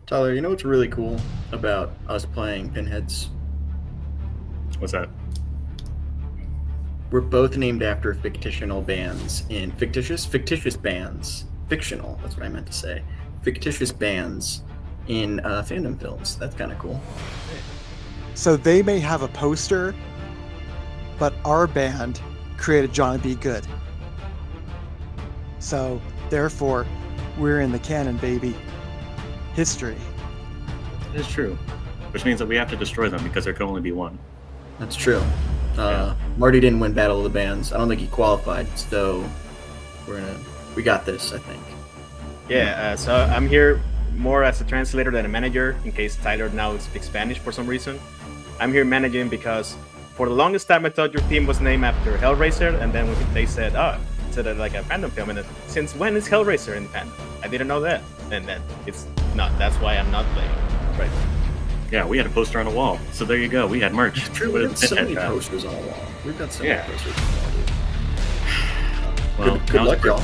Tyler, you know what's really cool about us playing Pinheads? What's that? We're both named after fictional bands in fictitious bands. Fictional, that's what I meant to say. Fictitious bands in fandom films. That's kind of cool. So they may have a poster, but our band created Johnny B. Good. So therefore, we're in the canon, baby. History. It is true. Which means that we have to destroy them because there can only be one. That's true. Marty didn't win Battle of the Bands. I don't think he qualified, so we got this, I think. Yeah, so I'm here more as a translator than a manager, in case Tyler now speaks Spanish for some reason. I'm here managing because for the longest time I thought your team was named after Hellraiser, and then they said, instead of like a fandom film, and then, since when is Hellraiser in fandom? I didn't know that. And then it's not. That's why I'm not playing. Right. Yeah, we had a poster on a wall. So there you go. We had merch. It's true. We've got so many posters on the wall. We've got so many posters on the wall, dude. Well, good luck, y'all.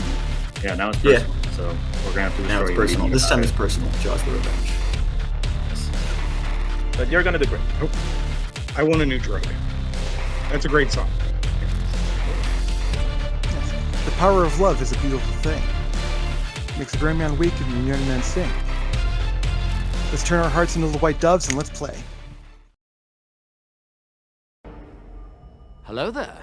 Yeah, now it's personal. Yeah. So we're going to have to destroy. Now it's personal. This time it's personal. Jaws the Revenge. Yes. But you're going to do great. Oh, I want a new drug. That's a great song. The power of love is a beautiful thing. Makes a gray man weak and a young man sing. Let's turn our hearts into the white doves and let's play. Hello there.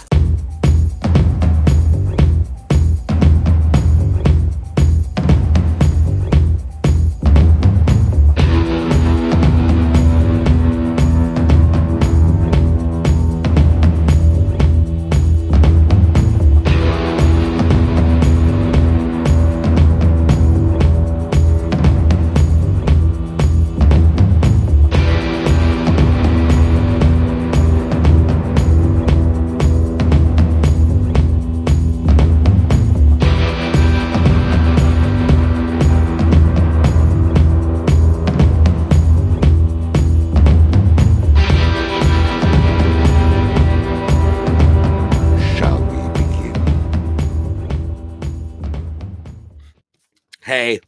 Hey.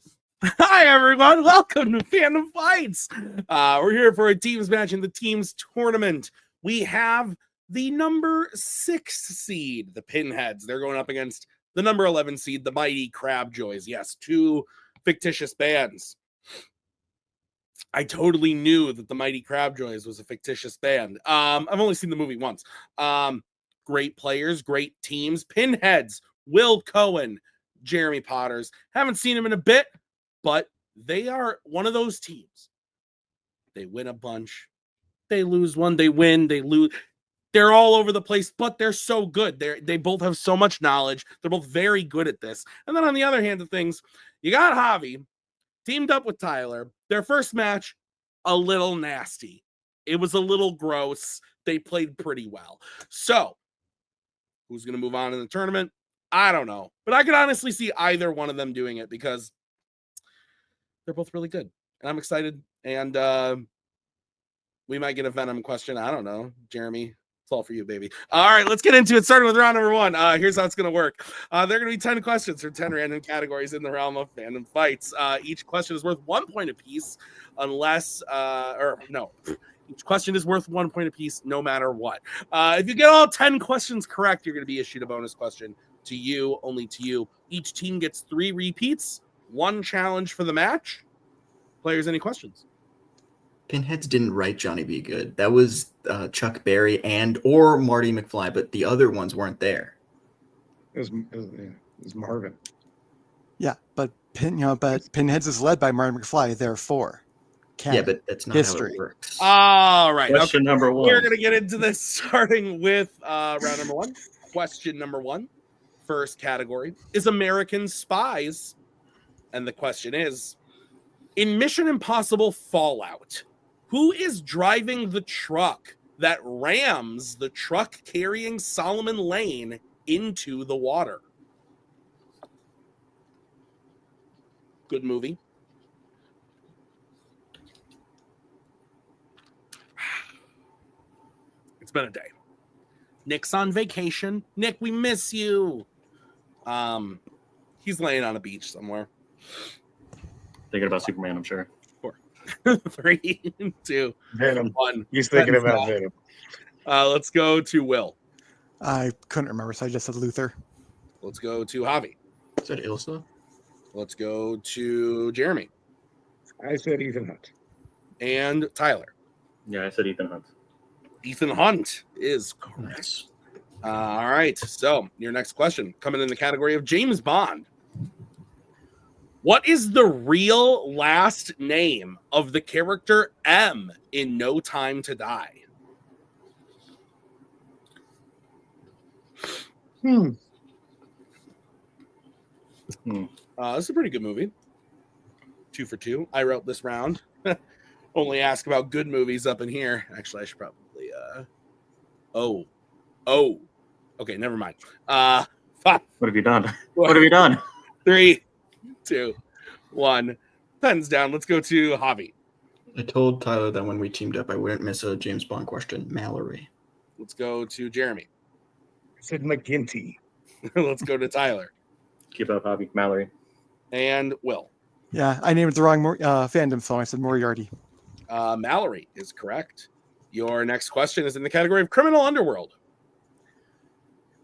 Hi, everyone. Welcome to Fandom Fights. We're here for a teams match in the teams tournament. We have the number 6 seed, the Pinheads. They're going up against the number 11 seed, the mighty Crabjoys. Yes, 2 fictitious bands. I totally knew that the mighty Crabjoys was a fictitious band. I've only seen the movie once. Great players, great teams. Pinheads, Will Cohen, Jeremy Potters. Haven't seen him in a bit, but they are one of those teams. They win a bunch. They lose one. They win. They lose. They're all over the place, but they're so good. They both have so much knowledge. They're both very good at this. And then on the other hand of things, you got Javi teamed up with Tyler. Their first match, a little nasty. It was a little gross. They played pretty well. So, who's going to move on in the tournament? I don't know. But I could honestly see either one of them doing it because they're both really good. And I'm excited. And we might get a Venom question. I don't know. Jeremy, it's all for you, baby. All right, let's get into it. Starting with round number 1. Here's how it's going to work. There are going to be 10 questions for 10 random categories in the realm of Fandom Fights. Each question is worth 1 point apiece unless, each question is worth 1 point apiece no matter what. If you get all 10 questions correct, you're going to be issued a bonus question to you, only to you. Each team gets 3 repeats, 1 challenge for the match. Players, any questions? Pinheads didn't write Johnny B. Good. That was Chuck Berry or Marty McFly, but the other ones weren't there. It was Marvin. Yeah, but Pinheads is led by Marty McFly, therefore. Yeah, but that's not history. how it works. All right. Question number 1. We're going to get into this starting with round number 1. Question number 1. First category is American Spies. And the question is, in Mission Impossible Fallout, who is driving the truck that rams the truck carrying Solomon Lane into the water? Good movie. It's been a day. Nick's on vacation. Nick, we miss you. He's laying on a beach somewhere. Thinking about Superman, I'm sure. 3, 2, Venom. 1. He's thinking Pens about down. Venom. Let's go to Will. I couldn't remember, so I just said Luther. Let's go to Javi. Is that Ilsa? Let's go to Jeremy I said Ethan Hunt. and Tyler. Yeah, I said Ethan Hunt. Ethan Hunt is correct. Nice. All right. So your next question coming in the category of James Bond. What is the real last name of the character M in No Time to Die? This is a pretty good movie. 2 for 2. I wrote this round. Only ask about good movies up in here. Actually, I should probably. Okay, never mind. 5. What have you done? What have you done? 3, 2, 1. Pens down. Let's go to Javi. I told Tyler that when we teamed up, I wouldn't miss a James Bond question. Mallory. Let's go to Jeremy. I said McGinty. Let's go to Tyler. Keep up, Hobby. Mallory. And Will. Yeah, I named the wrong fandom film. I said Moriarty. Mallory is correct. Your next question is in the category of Criminal Underworld.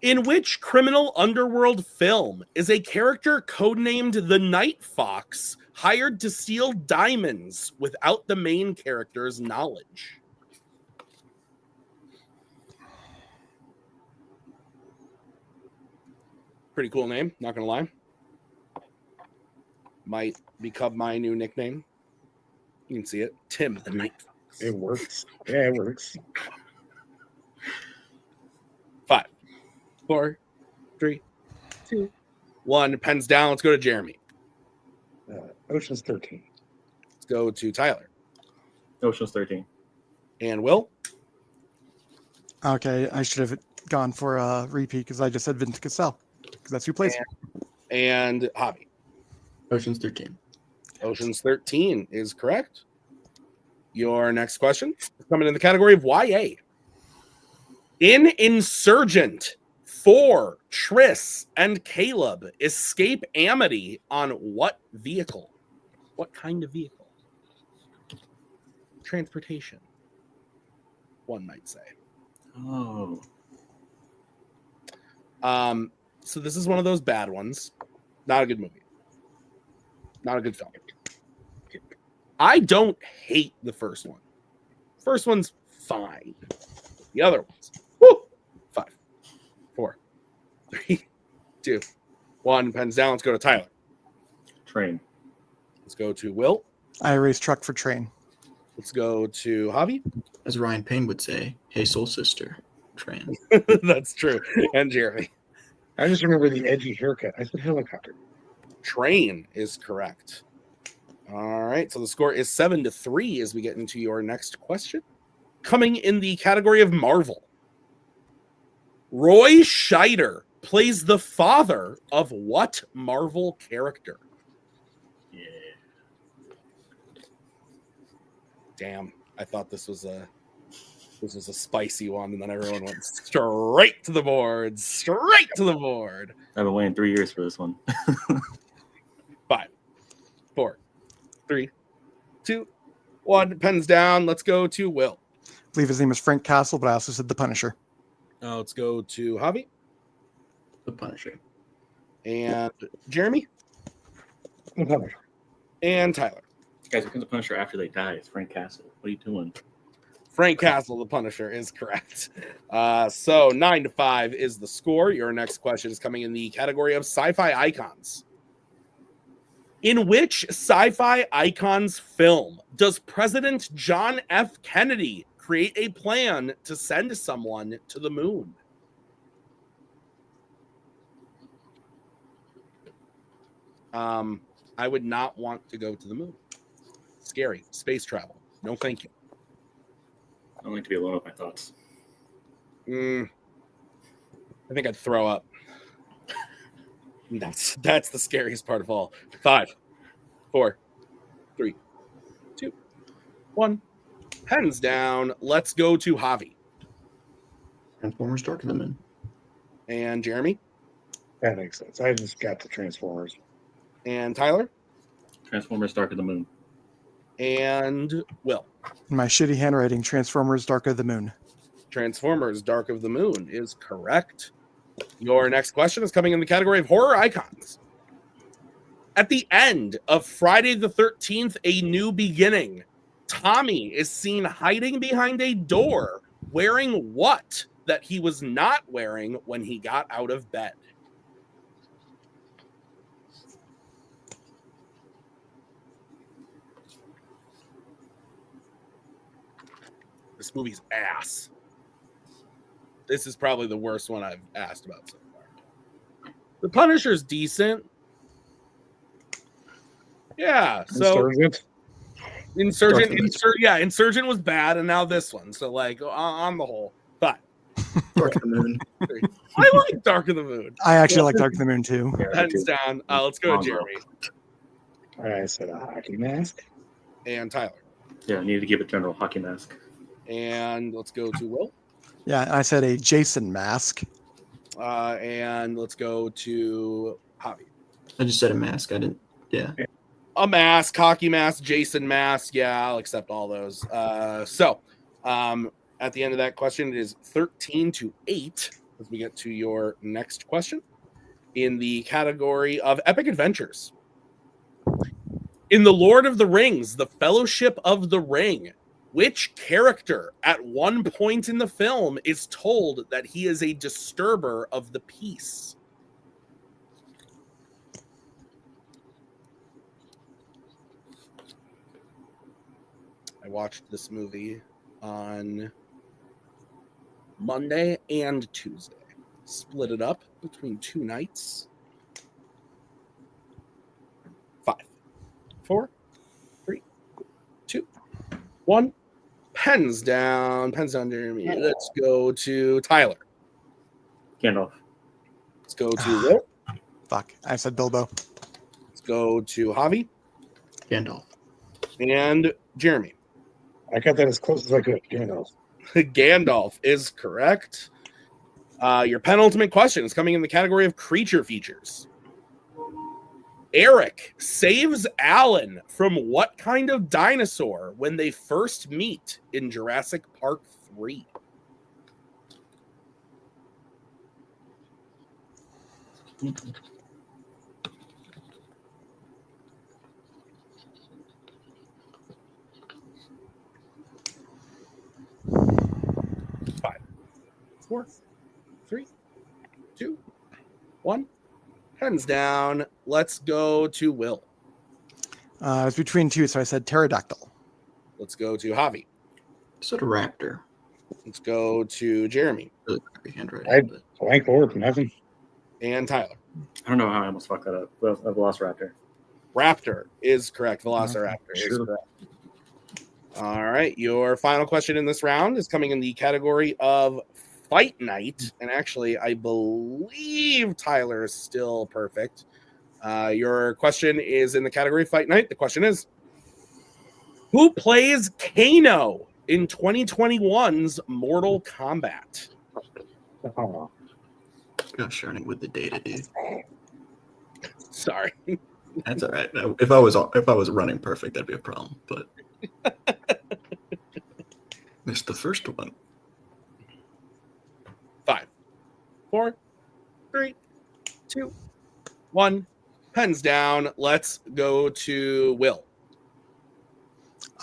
In which Criminal Underworld film is a character codenamed the Night Fox hired to steal diamonds without the main character's knowledge? Pretty cool name, not gonna lie. Might become my new nickname. You can see it. Tim the Night Fox. It works. Yeah, it works. 5, 4, 3, 2, 1. Pens down. Let's go to Jeremy. Ocean's 13. Let's go to Tyler. Ocean's 13. And Will. Okay, I should have gone for a repeat because I just said Vincent Cassell because that's who plays him. And Javi. Ocean's 13. Ocean's 13 is correct. Your next question is coming in the category of YA. In Insurgent, 4, Triss and Caleb escape Amity on what vehicle? What kind of vehicle? Transportation, one might say. Oh. So this is one of those bad ones. Not a good movie. Not a good film. I don't hate the first one. First one's fine. The other ones, woo! 5, 4, 3, 2, 1. Pens down. Let's go to Tyler. Train. Let's go to Will. I erased truck for train. Let's go to Javi. As Ryan Payne would say, hey, soul sister. Train. That's true. And Jeremy. I just remember the edgy haircut. I said helicopter. Train is correct. All right. So the score is 7-3 as we get into your next question. Coming in the category of Marvel. Roy Scheider plays the father of what Marvel character? Yeah. Damn. I thought this was a spicy one, and then everyone went straight to the board. Straight to the board. I've been waiting 3 years for this one. 5, 4, 3, 2, 1. Pens down. Let's go to Will. I believe his name is Frank Castle, but I also said the Punisher. Let's go to Javi The Punisher. and Jeremy The Punisher. and Tyler. Guys, who comes the Punisher after they die? It's Frank Castle. What are you doing? Frank Castle, the Punisher, is correct. So 9-5 is the score. Your next question is coming in the category of sci-fi icons. In which sci-fi icons film does President John F. Kennedy create a plan to send someone to the moon? I would not want to go to the moon. Scary. Space travel. No, thank you. I don't like to be alone with my thoughts. I think I'd throw up. That's the scariest part of all. 5, 4, 3, 2, 1. Pens down. Let's go to Javi Transformers Dark of the Moon. and Jeremy That makes sense. I just got the Transformers. and Tyler. Transformers Dark of the Moon. And Will. In my shitty handwriting, Transformers Dark of the Moon. Transformers Dark of the Moon is correct. Your next question is coming in the category of horror icons. At the end of Friday the 13th, A New Beginning, Tommy is seen hiding behind a door wearing what that he was not wearing when he got out of bed? This movie's ass. This is probably the worst one I've asked about so far. The Punisher's decent. Yeah, so Insurgent was bad, and now this one. So, like, on the whole, but Dark of the Moon. I like Dark of the Moon. I actually like Dark of the Moon too. Hands down. Let's go, Jeremy I said a hockey mask. and Tyler, Yeah, I need to give a general hockey mask. and let's go to Will, Yeah, I said a Jason mask. and let's go to Javi. I just said a mask. I didn't. Yeah. A mask, hockey mask, Jason mask. Yeah, I'll accept all those. So at the end of that question, it is 13-8 as we get to your next question in the category of epic adventures. In The Lord of the Rings, The Fellowship of the Ring, which character at one point in the film is told that he is a disturber of the peace? I watched this movie on Monday and Tuesday. Split it up between 2 nights. 5, 4, 3, 2, 1. Pens down, Jeremy. Let's go to Tyler. Gandalf. Let's go to Will. Fuck, I said Bilbo. Let's go to Javi Gandalf. and Jeremy. I got that as close as I could. Gandalf. Gandalf is correct. Your penultimate question is coming in the category of creature features. Eric saves Alan from what kind of dinosaur when they first meet in Jurassic Park 3? Five, 4, 3, 2, 1. Hands down. Let's go to Will. It was between two, so I said pterodactyl. Let's go to Javi. Sort of raptor. Let's go to Jeremy Really crappy handwriting. I- but- Blank board, nothing. and Tyler. I don't know how I almost fucked that up. Well, a Velociraptor. Raptor is correct. Velociraptor is Sure. correct. All right. Your final question in this round is coming in the category of Fight Night. And actually, I believe Tyler is still perfect. Your question is in the category of Fight Night. The question is, who plays Kano in 2021's Mortal Kombat? Oh, Gosh darn it with the data, dude. Sorry. That's all right. If I was running perfect, that'd be a problem. But missed the first one. 5, 4, 3, 2, 1. Pens down. Let's go to Will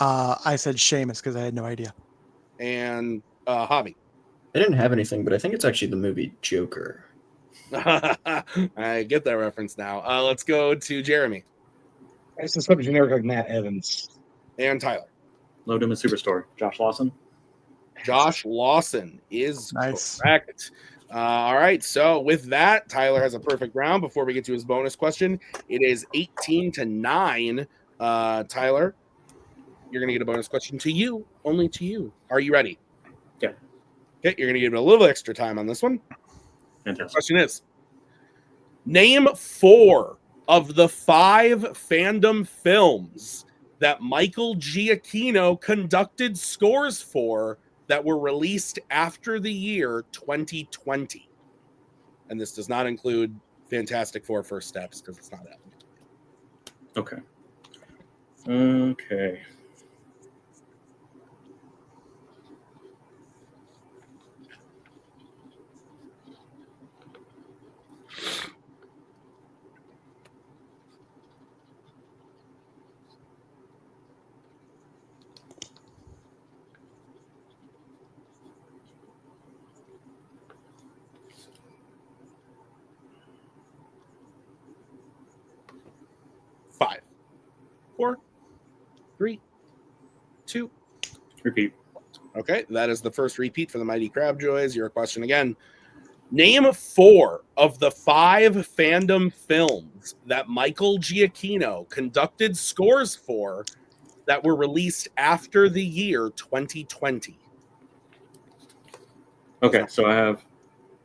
I said Seamus because I had no idea. and Javi. I didn't have anything, but I think it's actually the movie Joker. I get that reference now. Let's go to Jeremy I said something generic like Matt Evans. and Tyler. Low Doom and Superstore. Josh Lawson. Josh Lawson is Nice. correct. All right. So with that, Tyler has a perfect round. Before we get to his bonus question, it is 18-9. Tyler, you're going to get a bonus question to you, only to you. Are you ready? Yeah. Okay. You're going to give it a little extra time on this one. Fantastic. Question is, name 4 of the 5 Fandom films that Michael Giacchino conducted scores for that were released after the year 2020. And this does not include Fantastic Four First Steps because it's not that. Okay. Okay. Five, 4, 3, 2. Repeat. Okay, that is the first repeat for the Mighty Crabjoys. Your question again. Name 4 of the 5 fandom films that Michael Giacchino conducted scores for that were released after the year 2020. Okay, so I have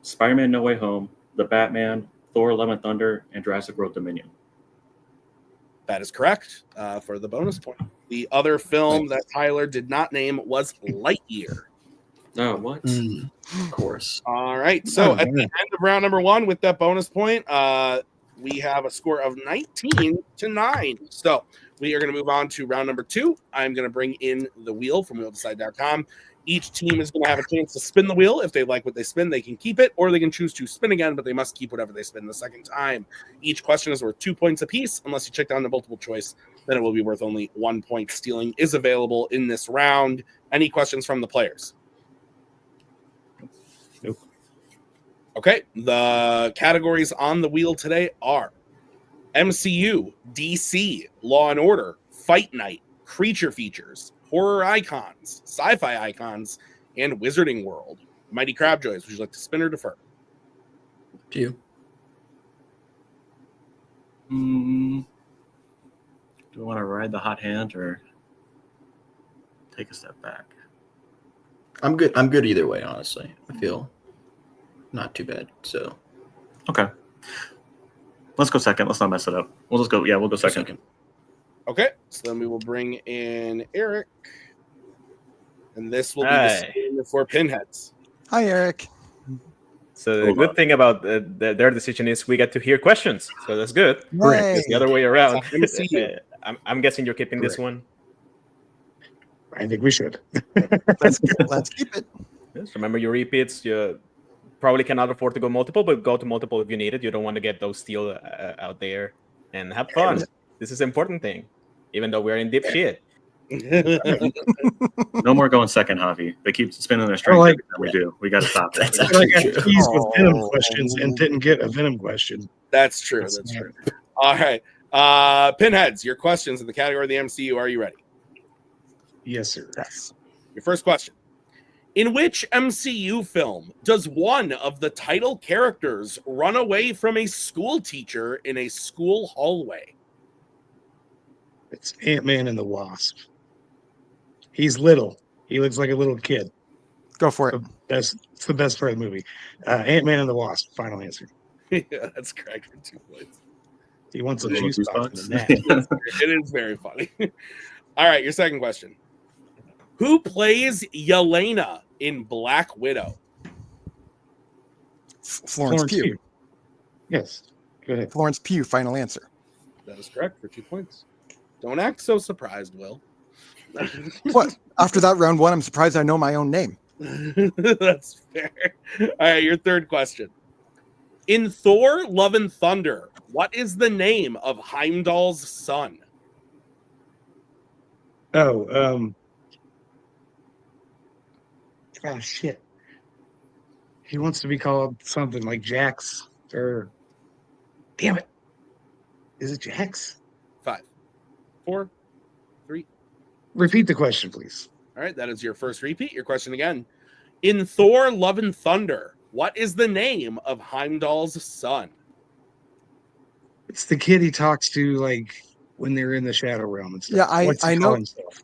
Spider-Man: No Way Home, The Batman, Thor: Love and Thunder, and Jurassic World Dominion. That is correct for the bonus point. The other film that Tyler did not name was Lightyear. Oh, what? Of course. All right. So at the end of round number 1, with that bonus point, we have a score of 19-9. So we are going to move on to round number 2. I'm going to bring in the wheel from wheeldecide.com. Each team is going to have a chance to spin the wheel. If they like what they spin, they can keep it, or they can choose to spin again, but they must keep whatever they spin the second time. Each question is worth 2 points apiece. Unless you check down the multiple choice, then it will be worth only 1 point. Stealing is available in this round. Any questions from the players? Nope. Okay, the categories on the wheel today are MCU, DC, Law and Order, Fight Night, Creature Features, Horror Icons, Sci-Fi Icons, and Wizarding World. Mighty Crabjoys, would you like to spin or defer? To you. Do we want to ride the hot hand or take a step back? I'm good. I'm good either way, honestly. I feel not too bad. So Okay. Let's go second. Let's not mess it up. We'll just go. Yeah, we'll go second. Okay, so then we will bring in Eric. And this will be Hi. the spin for Pinheads. Hi, Eric. So the Hold good on. thing about their decision is we get to hear questions. So that's good. Yay. It's the other way around. MCU. I'm guessing you're keeping this one. I think we should. Let's keep it. Yes, remember your repeats. You probably cannot afford to go multiple, but go to multiple if you need it. You don't want to get those steal out there. And have fun. This is an important thing, even though we're in deep shit. No more going second, Javi. They keep spinning their strength every time we do. We got to stop it. That's I feel like I actually true. teased with Venom questions and didn't get a Venom question. That's true. That's true. All right. Pinheads, your questions in the category of the MCU. Are you ready? Yes, sir. Yes. Your first question. In which MCU film does one of the title characters run away from a school teacher in a school hallway? It's Ant-Man and the Wasp. He's little. He looks like a little kid. Go for it. It's the best part of the movie. Ant-Man and the Wasp. Final answer. Yeah, that's correct for 2 points. He wants a Little juice box in the juice net. It is very funny. All right, your second question. Who plays Yelena in Black Widow? Florence Pugh. Yes. Go ahead. Florence Pugh, final answer. That is correct for 2 points. Don't act so surprised, Will. What? After that round 1, I'm surprised I know my own name. That's fair. All right, your third question. In Thor: Love and Thunder, what is the name of Heimdall's son? Oh, shit. He wants to be called something like Jax or damn it. Is it Jax? 5, 4, 3. Repeat the question, please. All right, that is your first repeat. Your question again. In Thor: Love and Thunder, what is the name of Heimdall's son? It's the kid he talks to like when they're in the Shadow Realm and stuff. Yeah, What's he I call know. himself?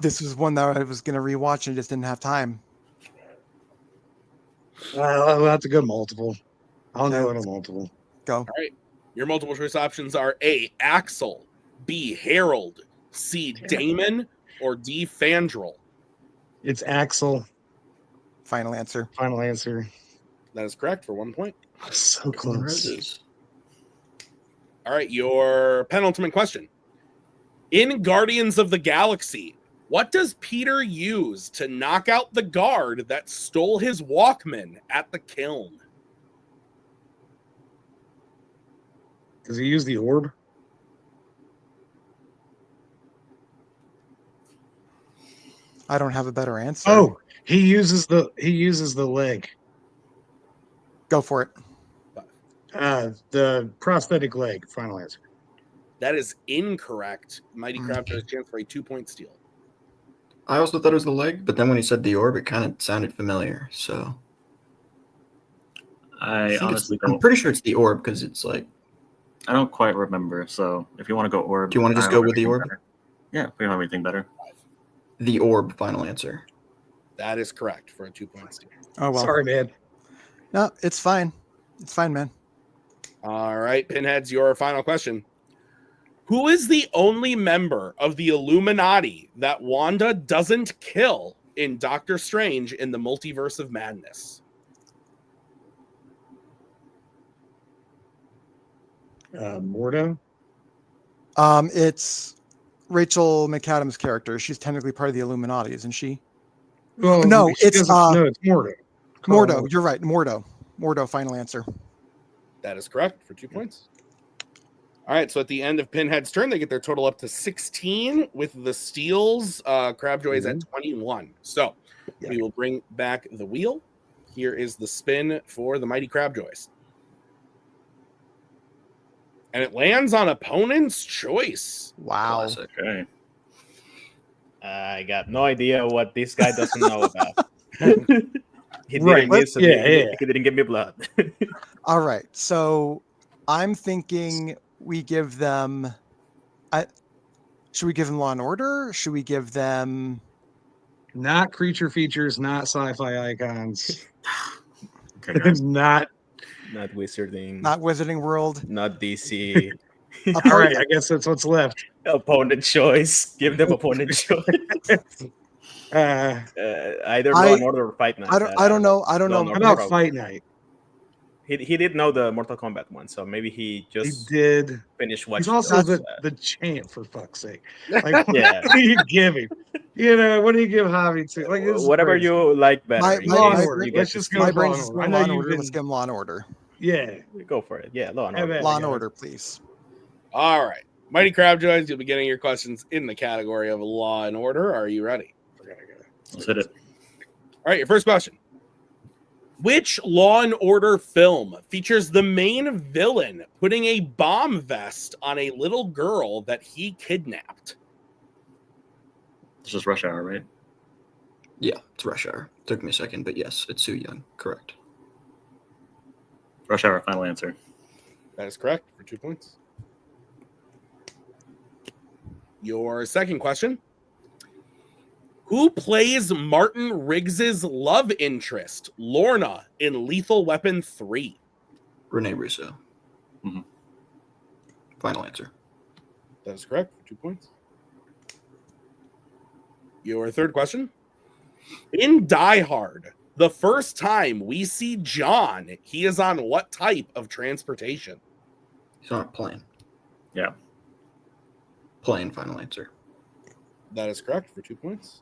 This was one that I was going to rewatch and just didn't have time. I'll have to go multiple. I'll go to multiple. Go. All right. Your multiple choice options are A, Axel, B, Harold, C, Damon, or D, Fandral. It's Axel. Final answer. Final answer. That is correct for 1 point. So close. Roses. All right, your penultimate question. In Guardians of the Galaxy, what does Peter use to knock out the guard that stole his Walkman at the kiln? Does he use the orb? I don't have a better answer. Oh, he uses the leg. Go for it. The prosthetic leg. Final answer. That is incorrect. Mighty Mm. Crabjoys has a chance for a 2-point steal. I also thought it was the leg, but then when he said the orb, it kind of sounded familiar. So I think honestly I'm don't. pretty sure it's the orb because it's like. I don't quite remember. So if you want to go orb, Do you want to just I don't go have with the anything orb? better. Yeah, we don't have anything better. The orb. Final answer. That is correct for a 2-point steal. Oh well. Sorry, man. No, it's fine. It's fine, man. All right, Pinheads, your final question. Who is the only member of the Illuminati that Wanda doesn't kill in Doctor Strange in the Multiverse of Madness? Mordo. It's Rachel McAdams' character. She's technically part of the Illuminati, isn't she? Well, No, she it's doesn't- no, it's Mordo. Mordo. You're right. Mordo. Final answer. That is correct for 2 points. All right, so at the end of Pinhead's turn, they get their total up to 16 with the steals. Crabjoys at 21. So we will bring back the wheel. Here is the spin for the Mighty Crabjoys. And it lands on opponent's choice. Wow. Classic. Okay. I got no idea what this guy doesn't know about. He Right. didn't miss Yeah, me. yeah. He didn't give me blood. All right. So I'm thinking we give them. Should we give them Law and Order? Should we give them? Not creature features, not sci-fi icons, Okay, guys. not. Not wizarding. Not Wizarding World. Not DC. All right, I guess that's what's left. Opponent choice. Give them opponent choice. Either Law and Order or Fight Night. I don't know. I don't Law know. and How Order about probably. Fight Night? He did know the Mortal Kombat one, so maybe he He just did. finished watching. He's also those, the champ, for fuck's sake. Like, Yeah. what do you give him? You know, what do you give Javi to? Like, this is whatever crazy. you like better. My- in my- Law case and my- Order. you get Let's to just see- go My with Law brain's and just Order. I going know Law and you've Order. been. Let's give them Law and Order. Yeah. Go for it. Yeah, Law and Have Order. at it. Law and guys. Order, please. All right. Mighty Crabjoys, you'll be getting your questions in the category of Law and Order. Are you ready? Let's hit it. All right, your first question. Which Law and Order film features the main villain putting a bomb vest on a little girl that he kidnapped? This is Rush Hour, right? Yeah, it's Rush Hour. Took me a second, but yes, it's Soo Young. Correct. Rush Hour, final answer. That is correct for 2 points. Your second question. Who plays Martin Riggs's love interest, Lorna, in Lethal Weapon 3? Rene Russo. Mhm. Final answer. That is correct for 2 points. Your third question. In Die Hard, the first time we see John, he is on what type of transportation? He's on a plane. Yeah. Plane. Final answer. That is correct for 2 points.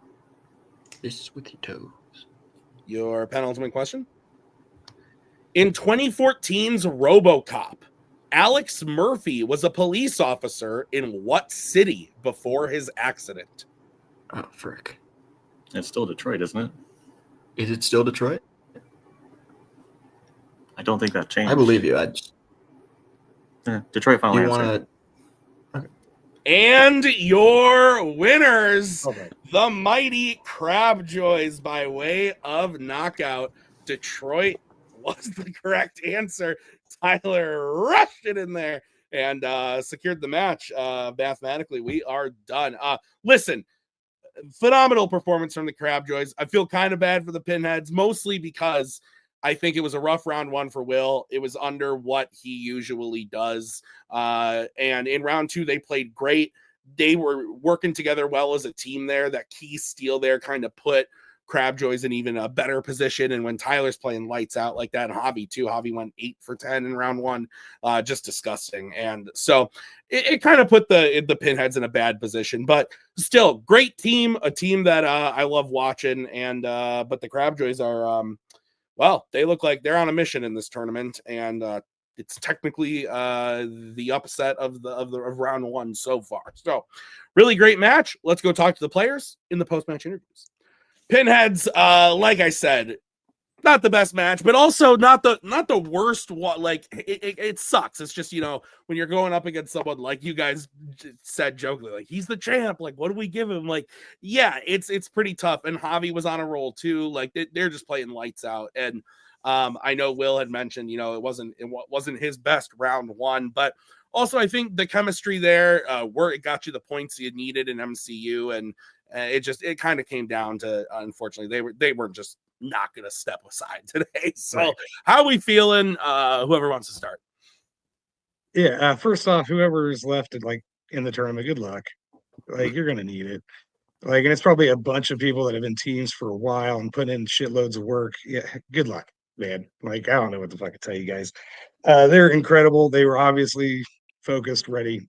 This with your toes. Your penultimate question. In 2014's RoboCop, Alex Murphy was a police officer in what city before his accident? Oh, frick. It's still Detroit, isn't it? Is it still Detroit? I don't think that changed. I believe you. I just. Detroit, final You answer. want to. And your winners, Okay. the Mighty Crabjoys by way of knockout. Detroit was the correct answer. Tyler rushed it in there and secured the match. Mathematically, we are done. Listen, phenomenal performance from the Crabjoys. I feel kind of bad for the Pinheads, mostly because I think it was a rough round one for Will. It was under what he usually does. And in round two, they played great. They were working together well as a team there. That key steal there kind of put Crabjoys in even a better position. And when Tyler's playing lights out like that, and Javi too, Javi went 8 for 10 in round one, just disgusting. And so it kind of put the Pinheads in a bad position, but still great team, a team that I love watching. And but the Crabjoys are well, they look like they're on a mission in this tournament, and it's technically the upset of round one so far. So really great match. Let's go talk to the players in the post-match interviews. Pinheads, like I said, not the best match, but also not the worst one. Like it sucks. It's just, when you're going up against someone like you guys said jokingly, like he's the champ, like what do we give him? Like, yeah, it's pretty tough. And Javi was on a roll too. Like they're just playing lights out. And I know Will had mentioned, it wasn't his best round one, but also I think the chemistry there, where it got you the points you needed in MCU, and it kind of came down to, unfortunately, they weren't just not going to step aside today. So right. How are we feeling? Whoever wants to start. Yeah. First off, whoever is left in the tournament, good luck. Like you're going to need it. Like, and it's probably a bunch of people that have been teams for a while and put in shitloads of work. Yeah. Good luck, man. Like, I don't know what the fuck to tell you guys. They're incredible. They were obviously focused, ready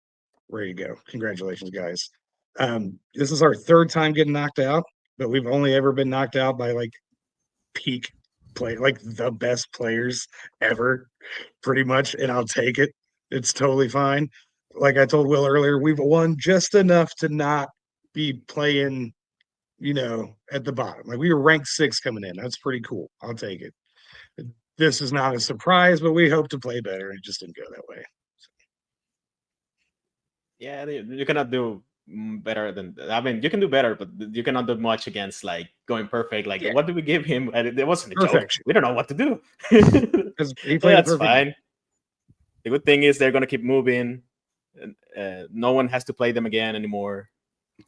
to go. Congratulations, guys. This is our third time getting knocked out, but we've only ever been knocked out by peak play, like the best players ever, pretty much, and I'll take it. It's totally fine. Like I told Will earlier, we've won just enough to not be playing, at the bottom. Like we were ranked 6 coming in. That's pretty cool. I'll take it. This is not a surprise, but we hope to play better. It just didn't go that way. So. Yeah, you cannot do better than, I mean, you can do better, but you cannot do much against going perfect. What do we give him? And it wasn't a Perfection. Joke. We don't know what to do. That's fine. The good thing is they're going to keep moving. No one has to play them again anymore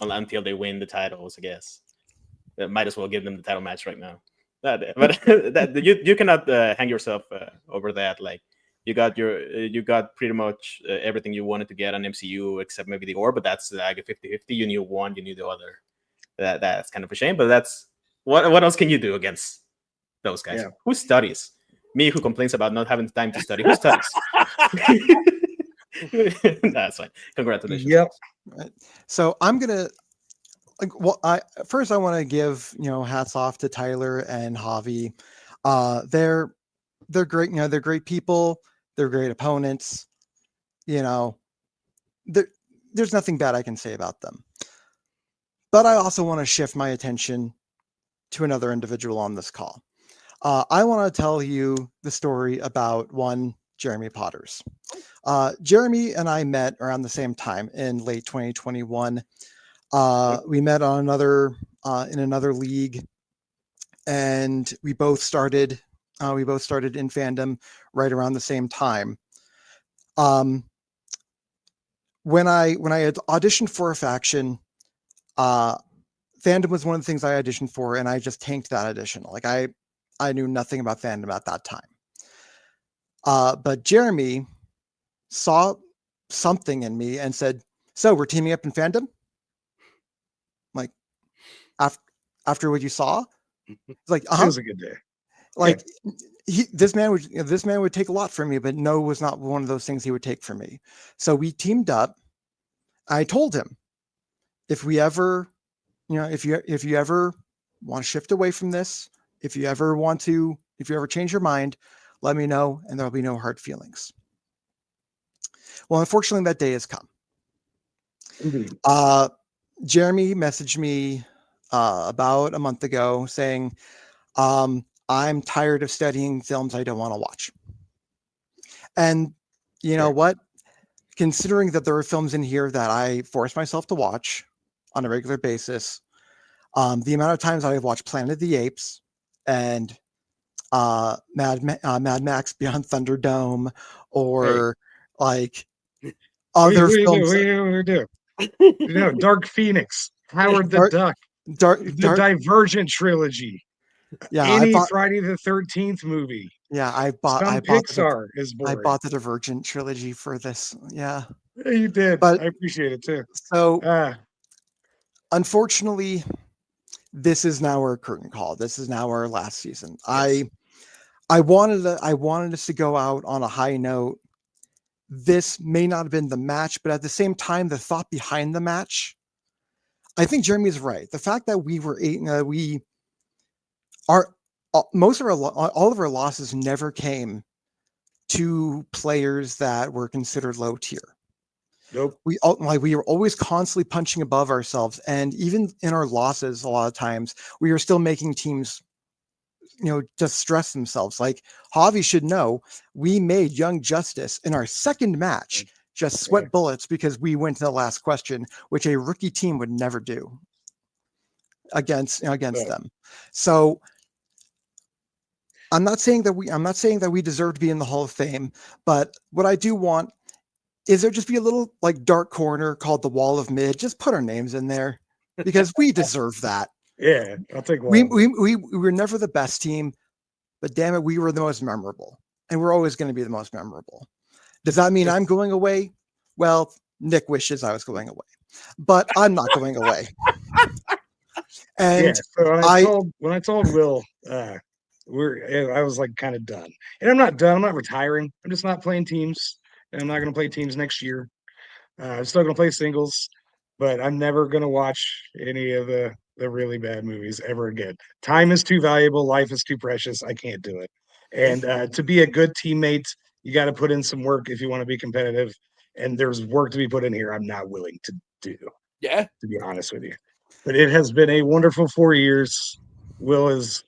until they win the titles, I guess. Might as well give them the title match right now. But you cannot hang yourself over that. Like you got pretty much everything you wanted to get on MCU except maybe the orb, but that's like a 50-50. You knew one, you knew the other. That's kind of a shame, but that's what else can you do against those guys? Yeah. Who studies? Me, who complains about not having time to study. Who studies? That's fine. Congratulations. Yep. Right. So I'm gonna I want to give hats off to Tyler and Javi. They're great. They're great people. They're great opponents. There's nothing bad I can say about them. But I also want to shift my attention to another individual on this call. I want to tell you the story about one Jeremy Potters. Jeremy and I met around the same time in late 2021. We met on in another league, and we both started in fandom right around the same time. When I had auditioned for a faction, fandom was one of the things I auditioned for, and I just tanked that audition. Like I knew nothing about fandom at that time. But Jeremy saw something in me and said, "So we're teaming up in fandom?" Like after what you saw, like It was a good day. Like this man would take a lot from me, but no was not one of those things he would take from me. So we teamed up. I told him, if we ever, if you ever want to shift away from this, if you ever change your mind, let me know, and there'll be no hard feelings. Well, unfortunately, that day has come. Indeed. Jeremy messaged me about a month ago saying, I'm tired of studying films I don't want to watch. And you know what? Considering that there are films in here that I force myself to watch on a regular basis, the amount of times I've watched Planet of the Apes and Mad Max Beyond Thunderdome, or other films. Dark Phoenix, Howard the Duck, the Divergent trilogy. Yeah, any Friday the 13th movie. Yeah, I bought Pixar is boring. I bought the Divergent trilogy for this. Yeah, you did. But I appreciate it too. So, unfortunately, this is now our curtain call. This is now our last season. Yes. I wanted us to go out on a high note. This may not have been the match, but at the same time, the thought behind the match, I think Jeremy's right. The fact that we were all of our losses never came to players that were considered low tier. Nope. We were always constantly punching above ourselves, and even in our losses, a lot of times we were still making teams, just stress themselves. Like Javi should know, we made Young Justice in our second match just sweat bullets because we went to the last question, which a rookie team would never do against them. So I'm not saying that we deserve to be in the Hall of Fame, but what I do want is there just be a little like dark corner called the Wall of Mid. Just put our names in there because we deserve that. Yeah, I'll take We one. were never the best team, but damn it, we were the most memorable, and we're always going to be the most memorable. Does that mean I'm going away? Well, Nick wishes I was going away, but I'm not going away. And so when I told Will, I was like kind of done, and I'm not done. I'm not retiring. I'm just not playing teams, and I'm not going to play teams next year. I'm still going to play singles, but I'm never going to watch any of the really bad movies ever again. Time is too valuable. Life is too precious. I can't do it. And to be a good teammate, you got to put in some work if you want to be competitive. And there's work to be put in here I'm not willing to do. Yeah. To be honest with you. But it has been a wonderful 4 years. Will is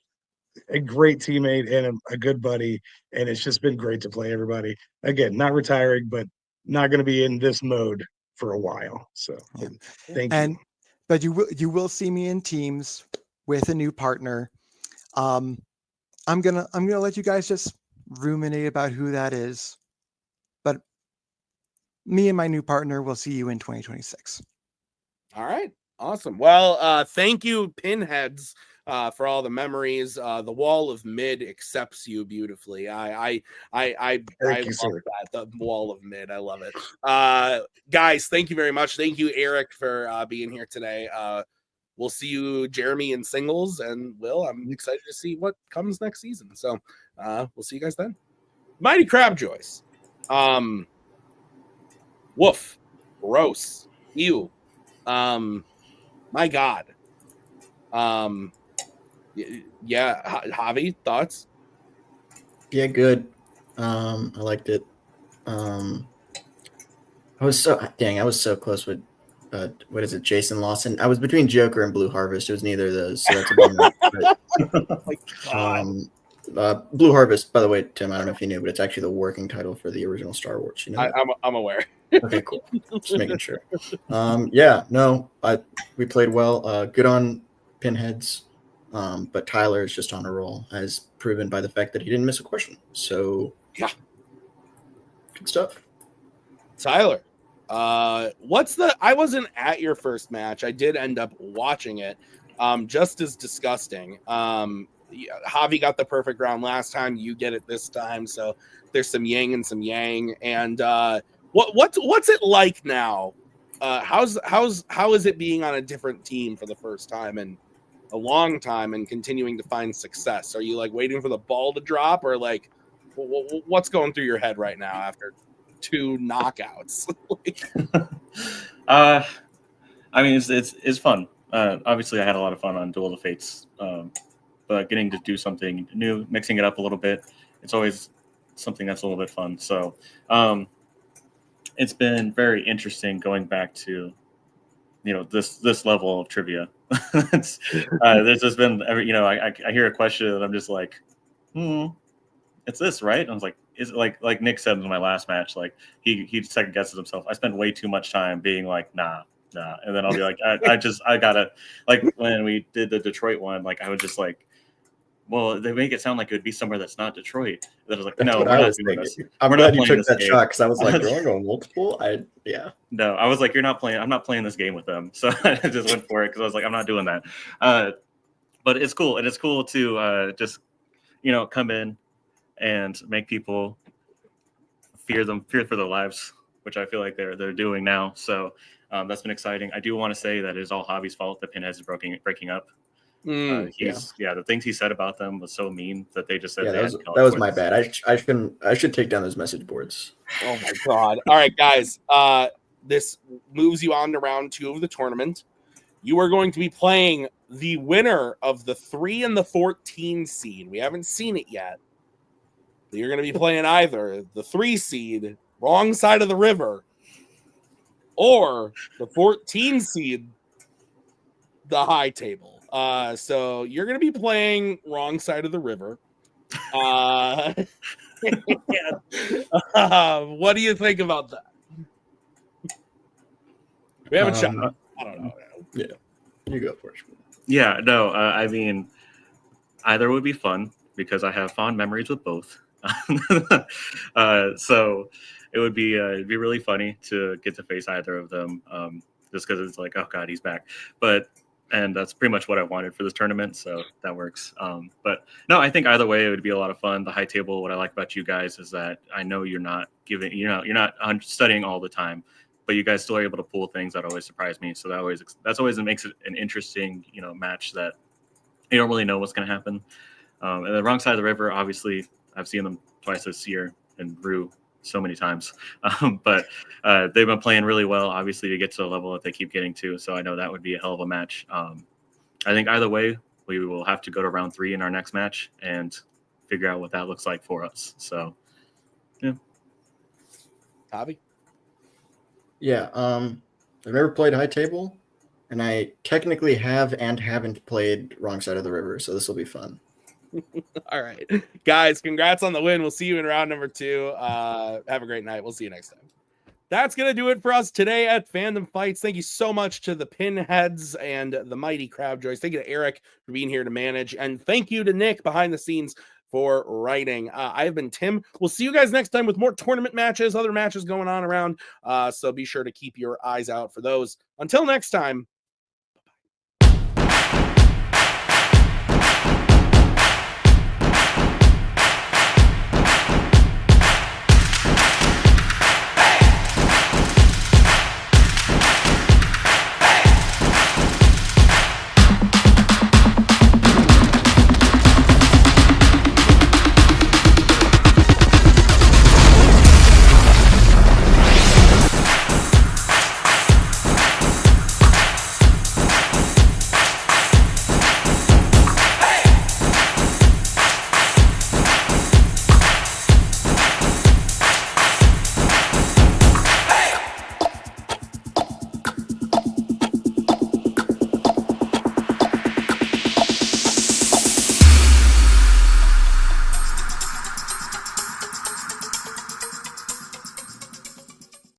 a great teammate and a good buddy. And it's just been great to play everybody. Again, not retiring, but not going to be in this mode for a while. So thank you. But you will see me in teams with a new partner. I'm gonna let you guys just ruminate about who that is. But me and my new partner will see you in 2026. All right. Awesome. Well, thank you, Pinheads, for all the memories. The Wall of Mid accepts you beautifully. I love that. The Wall of Mid. I love it. Guys, thank you very much. Thank you, Eric, for being here today. We'll see you, Jeremy, in singles, and Will, I'm excited to see what comes next season. So we'll see you guys then. Mighty Crabjoys. Woof. Gross. Ew. My God. Yeah, Javi, thoughts? Yeah, good. I liked it. I was so close with what is it, Jason Lawson? I was between Joker and Blue Harvest. It was neither of those, so that's a bummer. Oh my God. Blue Harvest, by the way, Tim, I don't know if you knew, but it's actually the working title for the original Star Wars. You know that? I'm aware. Okay, cool. Just making sure. We played well. Good on Pinheads, but Tyler is just on a roll, as proven by the fact that he didn't miss a question. So yeah, good stuff. Tyler, I wasn't at your first match. I did end up watching it. Just as disgusting. Javi got the perfect round last time. You get it this time. So there's some yin and some yang. And what's it like now? How is it being on a different team for the first time in a long time and continuing to find success? Are you like waiting for the ball to drop, or like what's going through your head right now after 2 knockouts? I mean, it's fun. Obviously, I had a lot of fun on Duel of the Fates, but getting to do something new, mixing it up a little bit, it's always something that's a little bit fun. So it's been very interesting going back to, this level of trivia. There's just been I hear a question and I'm just like, it's this, right? And I was like, is it like Nick said in my last match, like he second guesses himself. I spend way too much time being like, nah. And then I'll be like, I gotta, like when we did the Detroit one, like I was just like, well, they make it sound like it would be somewhere that's not Detroit. That I was like, no, we're not doing this. I'm glad you took that shot because I was like, going on multiple. No, I was like, you're not playing. I'm not playing this game with them. So I just went for it because I was like, I'm not doing that. But it's cool, and it's cool to just come in and make people fear for their lives, which I feel like they're doing now. So that's been exciting. I do want to say that it is all Javi's fault that Pinheads is breaking up. The things he said about them was so mean that they just said that was my bad. I should take down those message boards. Oh my God. All right, guys. This moves you on to round 2 of the tournament. You are going to be playing the winner of the 3 and the 14 seed. We haven't seen it yet. You're going to be playing either the 3 seed, wrong side of the river, or the 14 seed, the high table. So you're going to be playing wrong side of the river. What do you think about that? We haven't shot. I don't know. Yeah, you go for it. Yeah, no, I mean, either would be fun because I have fond memories with both. So it would be it'd be really funny to get to face either of them, just because it's like, oh god, he's back. And that's pretty much what I wanted for this tournament, so that works. But no, I think either way it would be a lot of fun. The high table, what I like about you guys is that I know you're not studying all the time, but you guys still are able to pull things that always surprise me. So that's always makes it an interesting match that you don't really know what's going to happen. And the wrong side of the river, obviously, I've seen them twice this year and Rue so many times. But they've been playing really well, obviously, to get to the level that they keep getting to. So I know that would be a hell of a match. I think either way, we will have to go to round 3 in our next match and figure out what that looks like for us. So, yeah. Hobby? Yeah, I've never played high table, and I technically have and haven't played wrong side of the river, so this will be fun. All right, guys, congrats on the win. We'll see you in round number 2. Have a great night. We'll see you next time. That's going to do it for us today at Fandom Fights. Thank you so much to the Pinheads and the mighty Crabjoys. Thank you to Eric for being here to manage, and thank you to Nick behind the scenes for writing. I've been Tim. We'll see you guys next time with more tournament matches, other matches going on around. So be sure to keep your eyes out for those. Until next time,